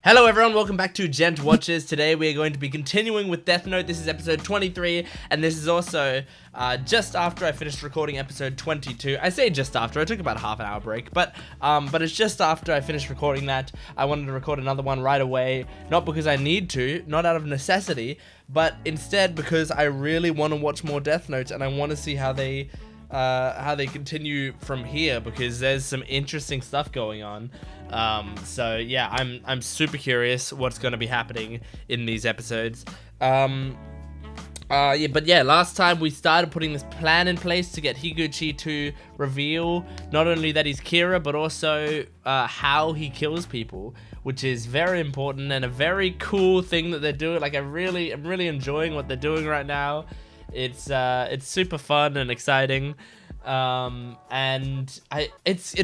Hello everyone, welcome back to Gent Watches. Today we are going to be continuing with Death Note. This is episode 23, and this is also just after I finished recording episode 22. I say just after, I took about a half an hour break, but it's just after I finished recording that. I wanted to record another one right away, not because I need to, not out of necessity, but instead because I really want to watch more Death Notes, and I want to see how they continue from here, because there's some interesting stuff going on. So yeah, I'm super curious what's going to be happening in these episodes. Last time we started putting this plan in place to get Higuchi to reveal not only that he's Kira, but also how he kills people, which is very important and a very cool thing that they're doing. Like, I'm really enjoying what they're doing right now. It's super fun and exciting. It's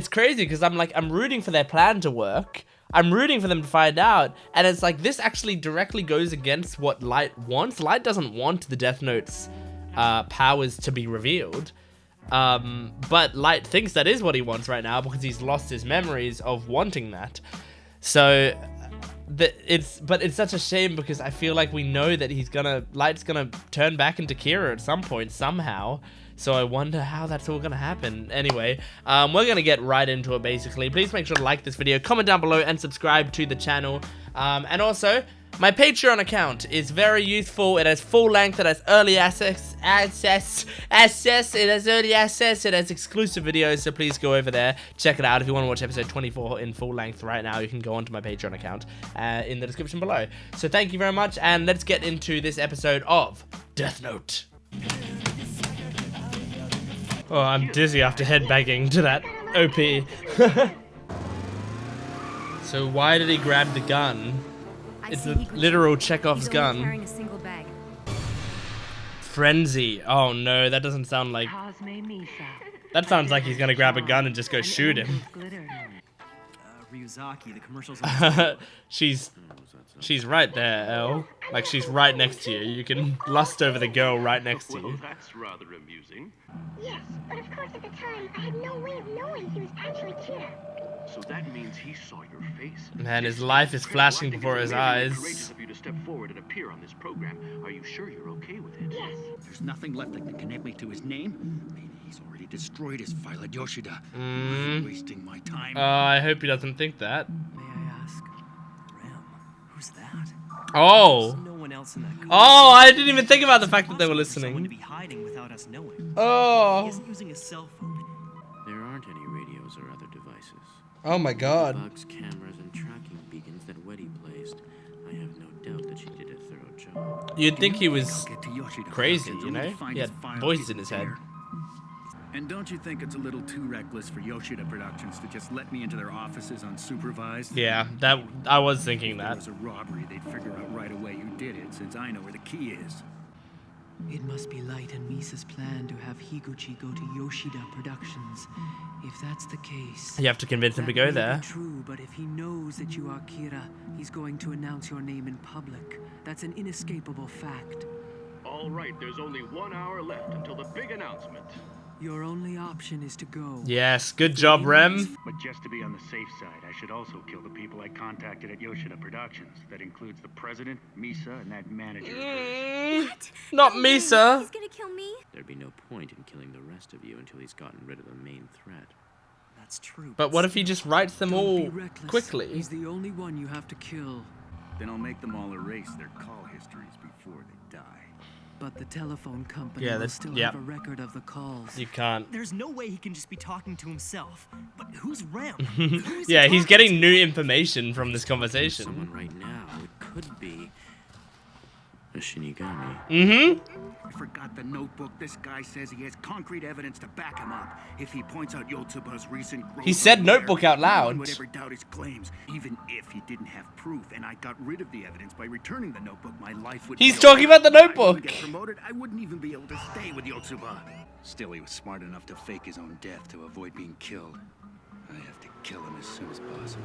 crazy because I'm rooting for their plan to work. I'm rooting for them to find out, and it's like this actually directly goes against what Light wants. Light doesn't want the Death Note's powers to be revealed, but Light thinks that is what he wants right now because he's lost his memories of wanting that. So it's such a shame because I feel like we know that Light's gonna turn back into Kira at some point somehow. So I wonder how that's all gonna happen. Anyway, we're gonna get right into it basically. Please make sure to like this video, comment down below, and subscribe to the channel. And also, my Patreon account is very useful. It has full length, it has early access, it has early access, it has exclusive videos, so please go over there, check it out. If you want to watch episode 24 in full length right now, you can go onto my Patreon account in the description below. So thank you very much, and let's get into this episode of Death Note. Oh, I'm dizzy after headbanging to that OP. So why did he grab the gun? It's a literal Chekhov's gun. Frenzy. Oh no, that doesn't sound like... That sounds like he's gonna grab a gun and just go shoot him. Ryuzaki, the commercials. She's right there, Elle. Like, she's right next to you. You can lust over the girl right next to you. Well, that's rather amusing. Yes, but of course at the time I had no way of knowing he was actually Kira. So that means he saw your face. Man, his life is flashing before his eyes. Courageous of you to step forward and appear on this program. Are you sure you're okay with it? Yes. There's nothing left that can connect me to his name. Maybe he's already destroyed his file at Yoshida. I'm wasting my time. I hope he doesn't think that. May I ask, Ram, who's that? Oh. No one else in that car. Oh, I didn't even think about the fact that they were listening. Someone to be hiding without us knowing. Oh. He isn't using a cell phone. There aren't any radios or other devices. Oh my god. Bugs, cameras, and tracking beacons that Weddy placed. I have no doubt that she did a thorough job. You'd think he was I'll get to Yoshida crazy, first. you know? Find He had his file voices in his head. here. And don't you think it's a little too reckless for Yoshida Productions to just let me into their offices unsupervised? Yeah, that I was thinking If there that. was a robbery, they'd figure out right away who did it, since I know where the key is. It must be Light and Misa's plan to have Higuchi go to Yoshida Productions. If that's the case... You have to convince him to that go may there. be true, but if he knows that you are Kira, he's going to announce your name in public. That's an inescapable fact. All right, there's only 1 hour left until the big announcement. Your only option is to go. Yes, good job, Rem. But just to be on the safe side, I should also kill the people I contacted at Yoshida Productions. That includes the president, Misa, and that manager of hers. What? Not No way. Misa. He's gonna kill me? There'd be no point in killing the rest of you until he's gotten rid of the main threat. That's true. But what if he just writes them Don't all be reckless. quickly? He's the only one you have to kill. Then I'll make them all erase their call histories before they die. But the telephone company Yeah, will that's- still yeah. have a record of the calls. You can't. There's no way he can just be talking to himself. But who's Ram? Yeah, he's getting new information from this conversation. Someone right now, it could be a Shinigami. Mm-hmm. I forgot the notebook. This guy says he has concrete evidence to back him up. If he points out Yotsuba's recent growth, He said over there, notebook out no one loud. would ever doubt his claims, even if he didn't have proof. And I got rid of the evidence by returning the notebook. My life would. He's be talking over. about the If I didn't notebook. get promoted, I wouldn't even be able to stay with Yotsuba. Still, he was smart enough to fake his own death to avoid being killed. I have to kill him as soon as possible.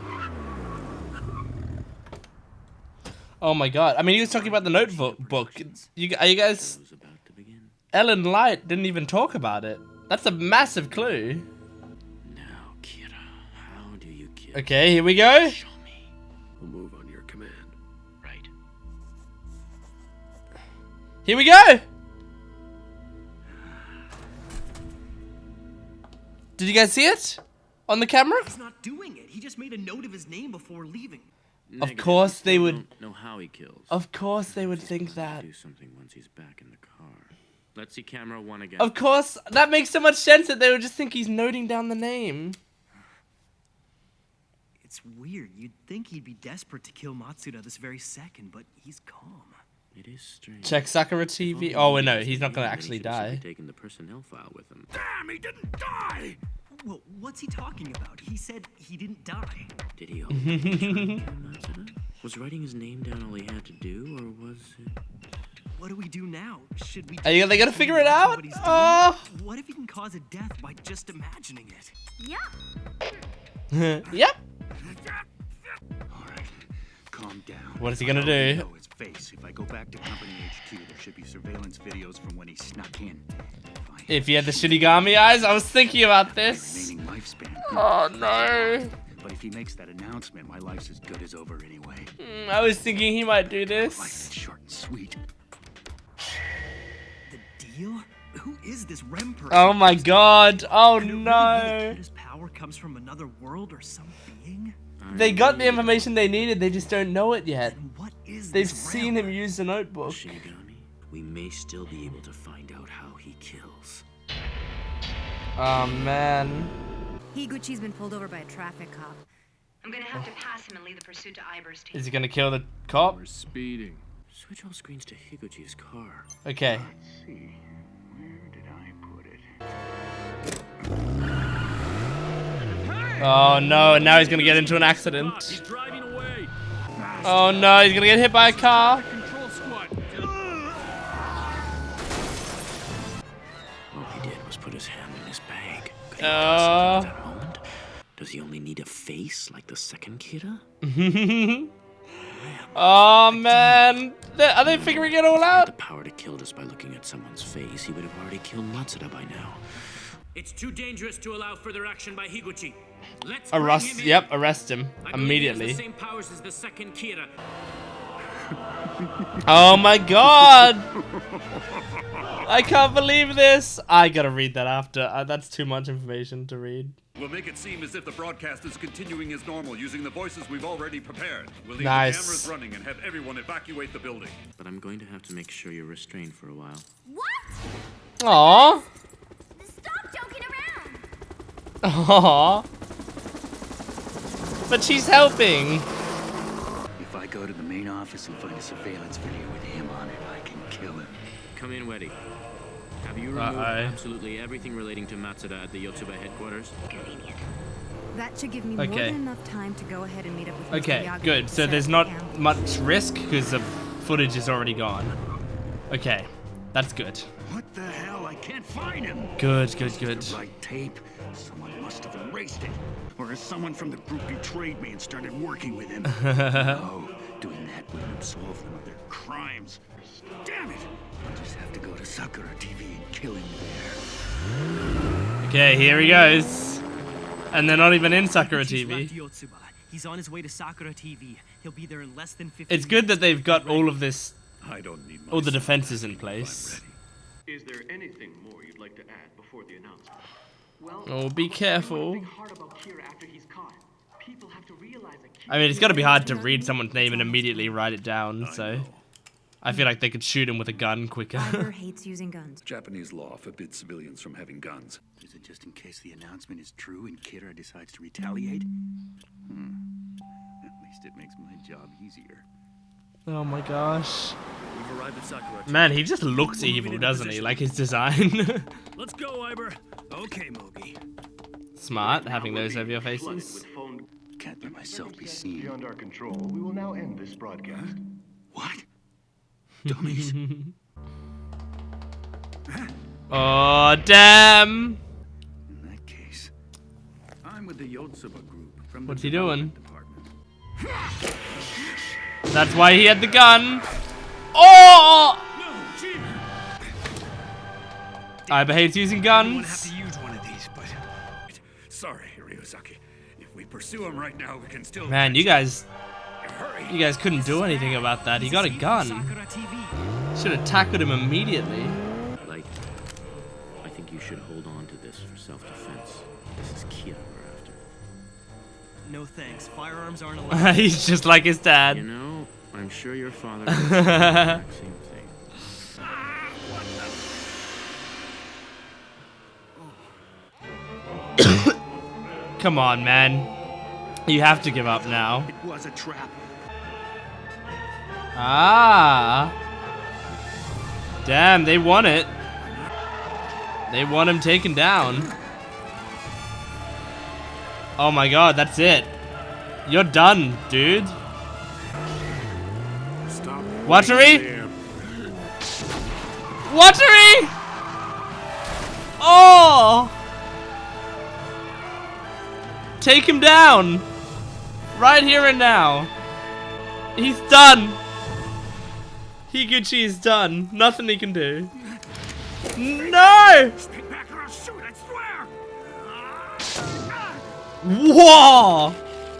Oh my god. I mean, he was talking about the notebook book. Are you guys... Show's about to begin. Ellen Light didn't even talk about it. That's a massive clue. Now, Kira, how do you kill? Okay, here we go. Show me. We'll move on your command. Right. Here we go. Did you guys see it on the camera? He's not doing it. He just made a note of his name before leaving. Of course they would. Don't know how he kills. Of course they would think that. Do something once he's back in the car. Let's see camera 1 again. Of course, that makes so much sense that they would just think he's noting down the name. It's weird. You'd think he'd be desperate to kill Matsuda this very second, but he's calm. It is strange. Check Sakura TV. Oh, wait, no, he's not gonna actually die. Taking the personnel file with him. Damn, he didn't die! Well, what's he talking about? He said he didn't die. Did he hope to try and kill Matsuda? Was writing his name down all he had to do, or was it? What do we do now? Should we? Are they gonna figure it out? What he's doing? Oh. What if he can cause a death by just imagining it? Yeah. Yep. All right, calm down. What is he gonna I already do? know his face. If I go back to company HQ, there should be surveillance videos from when he snuck in. If he had the Shinigami eyes, I was thinking about this. Remaining lifespan. Oh no. But if he makes that announcement, my life's as good as over anyway. I was thinking he might do Life this. is short and sweet. The deal? Who is this Rem person? Oh my god. Oh Could it really be no. that Kita's power comes from another world or some being? They got the information they needed, they just don't know it yet. And what is They've this seen Rem? him use the notebook. Shinigami? We may still be able to find out how he kills. Oh man. Higuchi's been pulled over by a traffic cop. I'm gonna have to pass him and leave the pursuit to Iber's team. Is he gonna kill the cop? We're speeding. Switch all screens to Higuchi's car. Okay. Let's see. Where did I put it? Oh no, and now he's gonna get into an He's accident. driving away. Oh no, he's gonna get hit by a car. Control squad. All he did was put his hand in his bag. Could he pass it at that moment? Does he only need a face like the second Kira? Oh man. Are they figuring it all The out? power to kill just by looking at someone's face. He would have already killed Matsuda by now. It's too dangerous to allow further action by Higuchi. Let's Arrest, yep, arrest him I believe he has immediately. the same powers as the second Kira. Oh my god! I can't believe this! I gotta read that after. That's too much information to read. We'll make it seem as if the broadcast is continuing as normal using the voices we've already prepared. We'll leave Nice. the cameras running and have everyone evacuate the building. But I'm going to have to make sure you're restrained for a while. What? Aww. Stop joking around. Aww. But she's helping. If I go to the main office and find a surveillance video with him on it, I can kill him. Come in, Weddy. Have you removed absolutely everything relating to Matsuda at the Yotsuba headquarters? That should give me Okay. more than enough time to go ahead and meet up with Mr. Okay, Miyagi good. and So set there's up not the ambush. much risk because the footage is already gone. Okay, that's good. What the hell? I can't find him. Good, good, good. The right tape. Someone must have erased it. Or has someone from the group betrayed me and started working with him? No, doing that wouldn't absolve them of their crimes. Damn it! I'll just have to go to Sakura TV and kill him there. Okay, here he goes. And they're not even in Sakura Higuchi's left TV. Yotsuba. He's on his way to Sakura TV. He'll be there in less than 50 It's good that they've got all of this, I don't need all the myself defenses back in if place. I'm Is there anything more you'd like to add before the announcement? Well, Oh, be careful. think hard about Kira after he's caught. People have to realize that Kira I mean, it's gotta be hard to read someone's name and immediately write it down, so... I feel like they could shoot him with a gun quicker. Iber hates using guns. Japanese law forbids civilians from having guns. Is it just in case the announcement is true and Kira decides to retaliate? At least it makes my job easier. Oh my gosh. We've arrived at Sakura. Man, he just looks evil, doesn't he? Like his design. Let's go, Iber. Okay, Moby. Smart, having those over your Flooded faces. with phone Can't let myself be seen. Beyond our control, we will now end this broadcast. What? Dummies. Oh, damn. In that case, I'm with the Yotsuba group from What's the he doing? development department. That's why he had the gun. Oh! Iber hates using guns. use one of these, but sorry, Ryuzaki. If we pursue him right now, we can still. Man, you guys You guys couldn't do anything about that. He got a gun. Should have tackled him immediately. Light, I think you should hold on to this for self-defense. This is Kira we're after. No thanks. Firearms aren't allowed. He's just like his dad. You know, I'm sure your father would say the exact same thing. Come on, man. You have to give up now. It was a trap. Ah. Damn, they want it. They want him taken down. Oh my god, that's it. You're done, dude. Stop. Watery? Watery! Oh! Take him down. Right here and now. He's done. Higuchi is done. Nothing he can do. No! Stay back or I'll shoot, I swear! Whoa!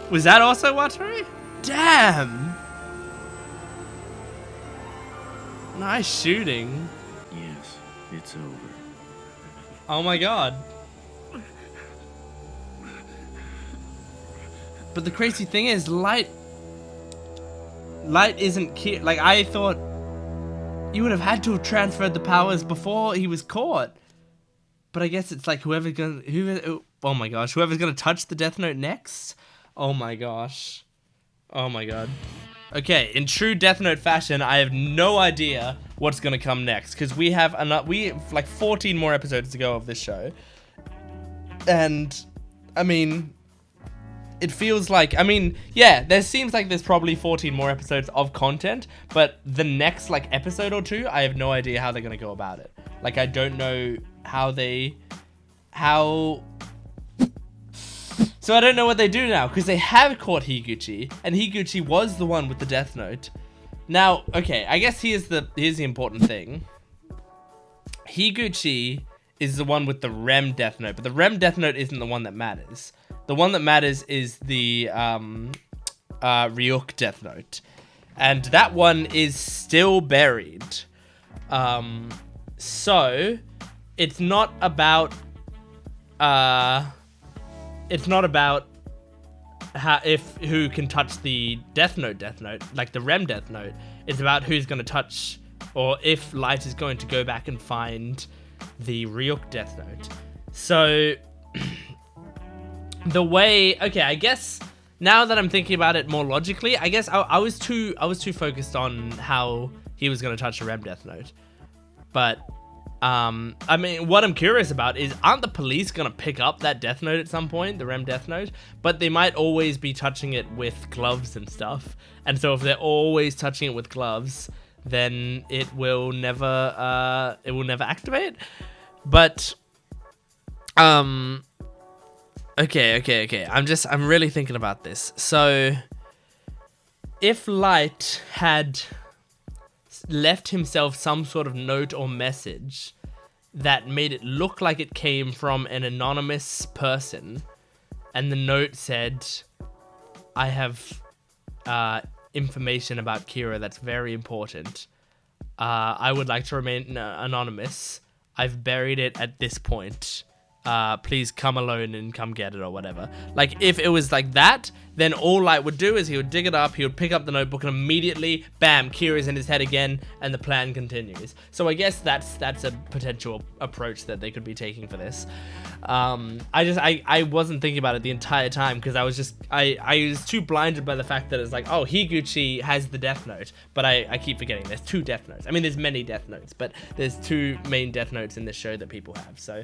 Was that also Watery? Damn! Nice shooting. Yes, it's over. Oh my god. But the crazy thing is, Light isn't like, I thought you would have had to have transferred the powers before he was caught. But I guess it's like whoever's gonna touch the Death Note next. Oh my gosh. Oh my god. Okay, in true Death Note fashion, I have no idea what's gonna come next, because we have like 14 more episodes to go of this show. And I mean, it feels like, yeah, there seems like there's probably 14 more episodes of content, but the next, like, episode or two, I have no idea how they're gonna go about it. Like, I don't know so I don't know what they do now, because they have caught Higuchi, and Higuchi was the one with the Death Note. Now, okay, I guess here's the important thing. Higuchi is the one with the REM Death Note, but the REM Death Note isn't the one that matters. The one that matters is the Ryuk Death Note. And that one is still buried. So, it's not about who can touch the Death Note, like the REM Death Note. It's about who's going to touch, or if Light is going to go back and find the Ryuk Death Note. So, the way, okay, I guess now that I'm thinking about it more logically, I guess I was too focused on how he was going to touch the REM Death Note. But I mean, what I'm curious about is, aren't the police gonna pick up that Death Note at some point, the REM Death Note? But they might always be touching it with gloves and stuff. And so if they're always touching it with gloves, then it will never activate. But okay. I'm really thinking about this. So if Light had left himself some sort of note or message that made it look like it came from an anonymous person, and the note said, I have information about Kira that's very important. I would like to remain anonymous. I've buried it at this point. Please come alone and come get it, or whatever. Like, if it was like that, then all Light would do is he would dig it up, he would pick up the notebook, and immediately, bam, Kira's in his head again, and the plan continues. So I guess that's a potential approach that they could be taking for this. I wasn't thinking about it the entire time, because I was too blinded by the fact that it's like, oh, Higuchi has the Death Note, but I keep forgetting there's 2 Death Notes. I mean, there's many Death Notes, but there's 2 main Death Notes in this show that people have, so...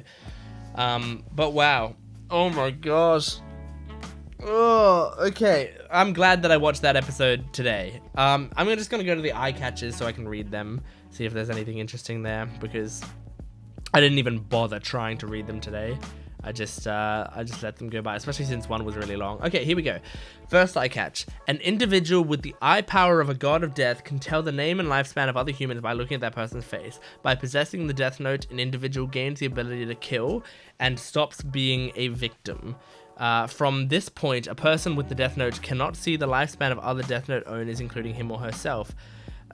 but wow. Oh my gosh. Oh, okay. I'm glad that I watched that episode today. I'm just gonna go to the eye catches so I can read them, see if there's anything interesting there, because I didn't even bother trying to read them today. I just let them go by, especially since one was really long. Okay, here we go. First eye catch. An individual with the eye power of a god of death can tell the name and lifespan of other humans by looking at that person's face. By possessing the Death Note, an individual gains the ability to kill and stops being a victim. From this point, a person with the Death Note cannot see the lifespan of other Death Note owners, including him or herself.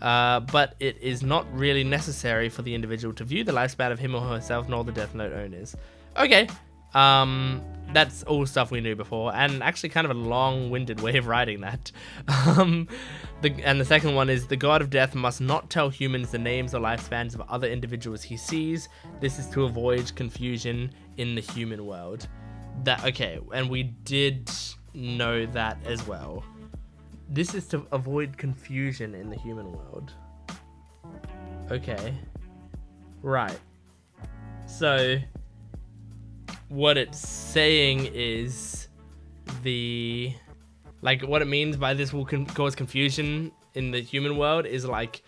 But it is not really necessary for the individual to view the lifespan of him or herself nor the Death Note owners. Okay, that's all stuff we knew before, and actually kind of a long-winded way of writing that. And the second one is, the God of Death must not tell humans the names or lifespans of other individuals he sees. This is to avoid confusion in the human world. Okay, and we did know that as well. This is to avoid confusion in the human world. Okay. Right. So, what it's saying is what it means by this will cause confusion in the human world is like,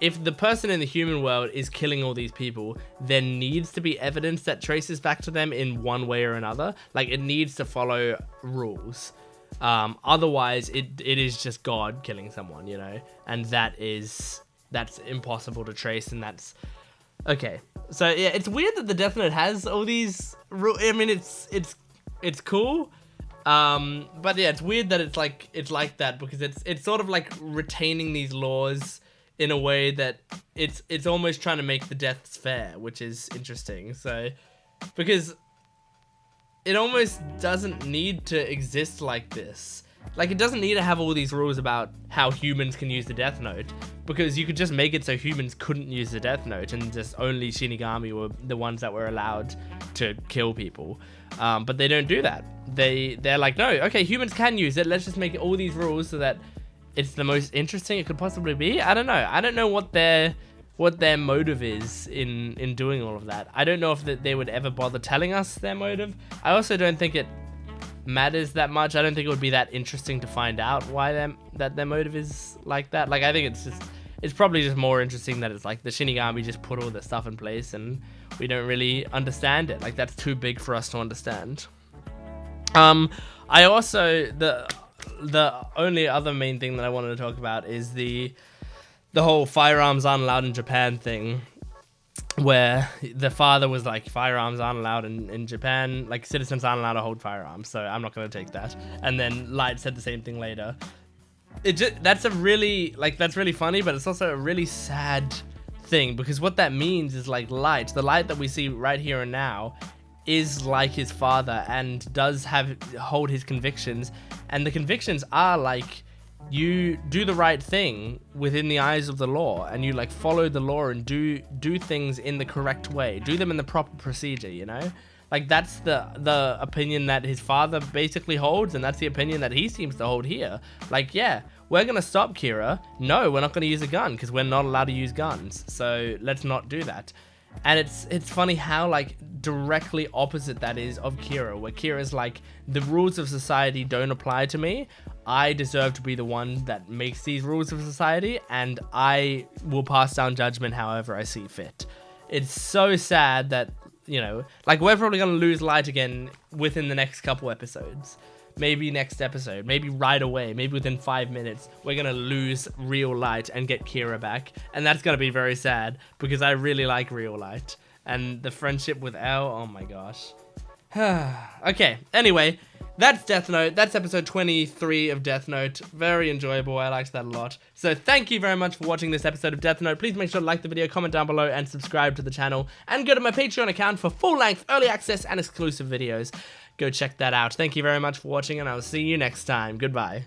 if the person in the human world is killing all these people, there needs to be evidence that traces back to them in one way or another. Like, it needs to follow rules. Otherwise, it is just God killing someone, you know? And that's impossible to trace, and that's... Okay. So, yeah, it's weird that the Death Note has all these rules. I mean, it's cool. But yeah, it's weird that it's like that, because it's sort of like retaining these laws in a way that it's almost trying to make the deaths fair, which is interesting. So, because it almost doesn't need to exist like this. Like, it doesn't need to have all these rules about how humans can use the Death Note, because you could just make it so humans couldn't use the Death Note and just only Shinigami were the ones that were allowed to kill people. But they don't do that. They're like, no, okay, humans can use it. Let's just make all these rules so that it's the most interesting it could possibly be. I don't know. I don't know what their motive is in doing all of that. I don't know if they would ever bother telling us their motive. I also don't think it matters that much. I don't think it would be that interesting to find out why their motive is like that. Like, I think it's probably just more interesting that it's like the Shinigami just put all the stuff in place and we don't really understand it. Like, that's too big for us to understand. I also, the only other main thing that I wanted to talk about is the whole firearms aren't allowed in Japan thing, where the father was like, firearms aren't allowed in Japan, like citizens aren't allowed to hold firearms, so I'm not going to take that. And then Light said the same thing later. That's really funny, but it's also a really sad thing, because what that means is like the Light that we see right here and now is like his father and does hold his convictions, and the convictions are like, you do the right thing within the eyes of the law, and you like follow the law and do things in the correct way, do them in the proper procedure, you know? Like, that's the opinion that his father basically holds, and that's the opinion that he seems to hold here. Like, yeah, we're gonna stop Kira. No, we're not gonna use a gun because we're not allowed to use guns, so let's not do that. And it's funny how like directly opposite that is of Kira, where Kira's like, the rules of society don't apply to me. I deserve to be the one that makes these rules of society, and I will pass down judgment however I see fit. It's so sad that, you know, like, we're probably going to lose Light again within the next couple episodes. Maybe next episode, maybe right away, maybe within 5 minutes, we're going to lose Real Light and get Kira back. And that's going to be very sad, because I really like Real Light. And the friendship with L, oh my gosh. Okay, anyway, that's Death Note. That's episode 23 of Death Note. Very enjoyable. I liked that a lot. So thank you very much for watching this episode of Death Note. Please make sure to like the video, comment down below, and subscribe to the channel. And go to my Patreon account for full-length, early access, and exclusive videos. Go check that out. Thank you very much for watching, and I'll see you next time. Goodbye.